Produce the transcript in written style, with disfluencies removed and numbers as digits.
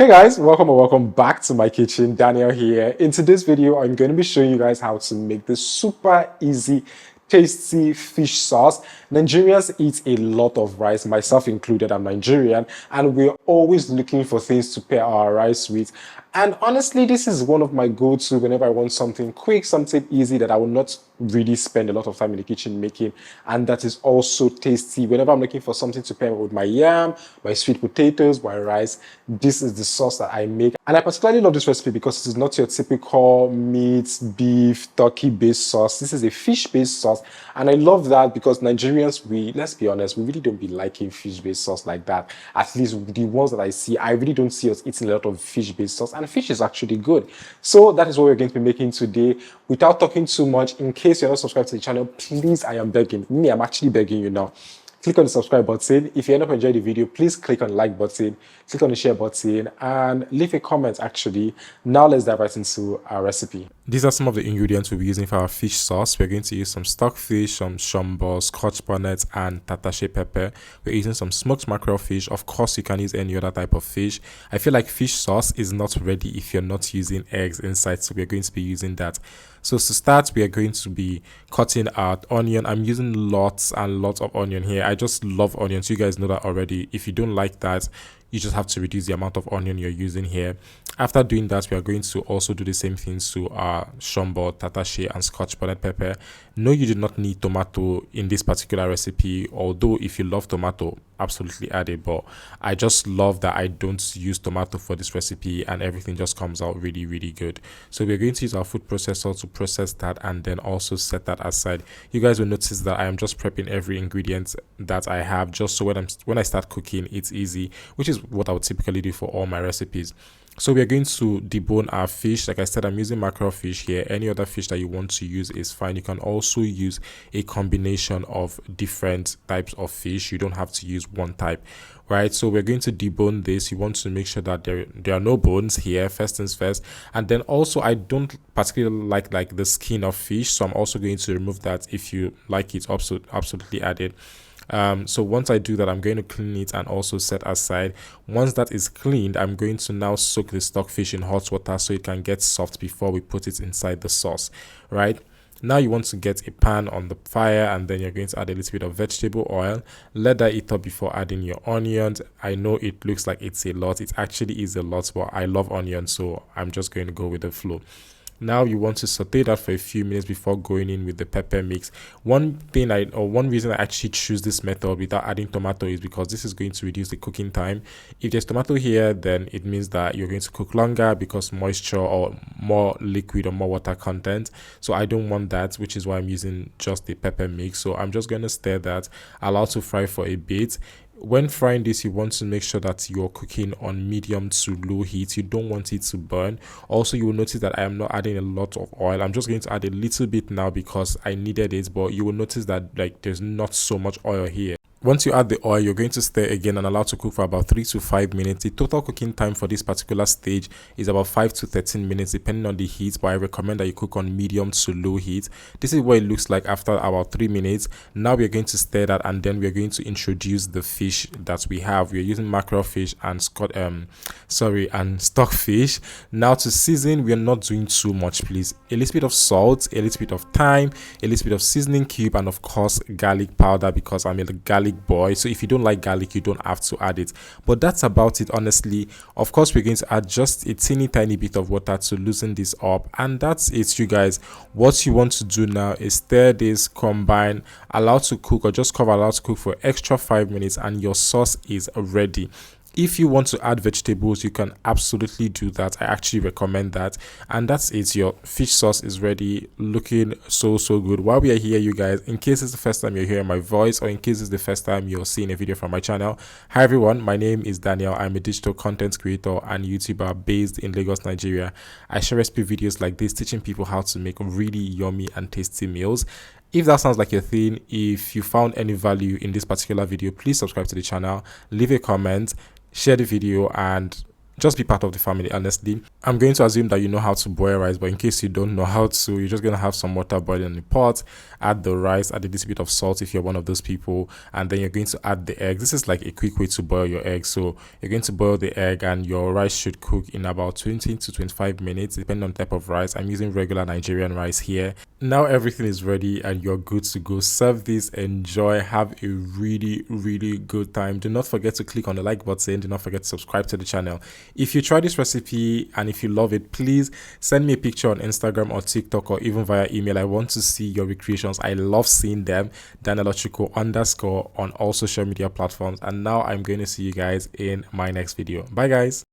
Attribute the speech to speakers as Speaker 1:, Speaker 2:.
Speaker 1: Hey guys, welcome or welcome back to my kitchen. Daniel here. In today's video, I'm going to be showing you guys how to make this super easy, tasty fish sauce. Nigerians eat a lot of rice, myself included. I'm Nigerian, and we're always looking for things to pair our rice with. And honestly, this is one of my go-to whenever I want something quick, something easy that I will not really spend a lot of time in the kitchen making, and that is also tasty. Whenever I'm looking for something to pair with my yam, my sweet potatoes, my rice, this is the sauce that I make. And I particularly love this recipe because it is not your typical meat, beef, turkey based sauce. This is a fish based sauce, and I love that because Nigerians, let's be honest, we really don't be liking fish based sauce like that. At least the ones that I see, I really don't see us eating a lot of fish based sauce, and fish is actually good. So that is what we're going to be making today. Without talking too much, in case you're not subscribed to the channel, please, I am begging. I'm actually begging you now. Click on the subscribe button. If you end up enjoying the video, please click on the like button, click on the share button, and leave a comment actually. Now let's dive right into our recipe. These are some of the ingredients we'll be using for our fish sauce. We're going to use some stockfish, some Shombo, Scotch bonnet, and Tatashe pepper. We're using some smoked mackerel fish. Of course, you can use any other type of fish. I feel like fish sauce is not ready if you're not using eggs inside, so we're going to be using that. So to start, we are going to be cutting out onion. I'm using lots and lots of onion here. I just love onions. You guys know that already. If you don't like that, you just have to reduce the amount of onion you're using here. After doing that, we are going to also do the same things to our Shombo, Tatashe, and Scotch bonnet pepper. No, you do not need tomato in this particular recipe, although if you love tomato, absolutely add it, but I just love that I don't use tomato for this recipe and everything just comes out really good. So we're going to use our food processor to process that and then also set that aside. You guys will notice that I am just prepping every ingredient that I have just so when I start cooking, it's easy, which is what I would typically do for all my recipes. So we are going to debone our fish. Like I said, I'm using mackerel fish here. Any other fish that you want to use is fine. You can also use a combination of different types of fish. You don't have to use one type, right? So we're going to debone this. You want to make sure that there are no bones here, first things first. And then also, I don't particularly like the skin of fish, so I'm also going to remove that. If you like it, absolutely add it. So once I do that, I'm going to clean it and also set aside. Once that is cleaned, I'm going to now soak the stockfish in hot water so it can get soft before we put it inside the sauce, right? Now you want to get a pan on the fire and then you're going to add a little bit of vegetable oil. Let that heat up before adding your onions. I know it looks like it's a lot. It actually is a lot, but I love onions, so I'm just going to go with the flow. Now you want to saute that for a few minutes before going in with the pepper mix. One reason I actually choose this method without adding tomato is because this is going to reduce the cooking time. If there's tomato here, then it means that you're going to cook longer because moisture or more liquid or more water content. So I don't want that, which is why I'm using just the pepper mix. So I'm just going to stir that, allow to fry for a bit. When frying this, you want to make sure that you're cooking on medium to low heat. You don't want it to burn. Also, you will notice that I am not adding a lot of oil. I'm just going to add a little bit now because I needed it, but you will notice that there's not so much oil here. Once you add the oil, you're going to stir again and allow to cook for about 3 to 5 minutes. The total cooking time for this particular stage is about 5 to 13 minutes depending on the heat, but I recommend that you cook on medium to low heat. This is what it looks like after about 3 minutes. Now we're going to stir that and then we're going to introduce the fish that we have. We're using mackerel fish and stockfish. Now to season, we're not doing too much, please. A little bit of salt, a little bit of thyme, a little bit of seasoning cube, and of course garlic powder because I'm a garlic boy. So if you don't like garlic, you don't have to add it, but that's about it, honestly. Of course, we're going to add just a teeny tiny bit of water to loosen this up, and that's it, you guys. What you want to do now is stir this, combine, allow to cook, or just cover, allow to cook for extra 5 minutes, and your sauce is ready. If you want to add vegetables, you can absolutely do that. I actually recommend that. And that's it. Your fish sauce is ready, looking so good. While we are here, you guys, in case it's the first time you're hearing my voice or in case it's the first time you're seeing a video from my channel, hi everyone, my name is Daniel. I'm a digital content creator and YouTuber based in Lagos, Nigeria. I share recipe videos like this teaching people how to make really yummy and tasty meals. If that sounds like your thing, if you found any value in this particular video, please subscribe to the channel, leave a comment, share the video, and just be part of the family. Honestly, I'm going to assume that you know how to boil rice, but in case you don't know how to, you're just going to have some water boiling in the pot, add the rice, add a little bit of salt if you're one of those people, and then you're going to add the eggs. This is like a quick way to boil your eggs. So you're going to boil the egg, and your rice should cook in about 20 to 25 minutes depending on the type of rice. I'm using regular Nigerian rice here. Now everything is ready and you're good to go. Serve this, enjoy, have a really good time. Do not forget to click on the like button. Do not forget to subscribe to the channel. If you try this recipe and if you love it, please send me a picture on Instagram or TikTok or even via email. I want to see your recreations. I love seeing them. Danielochukwu_ on all social media platforms. And now I'm going to see you guys in my next video. Bye guys.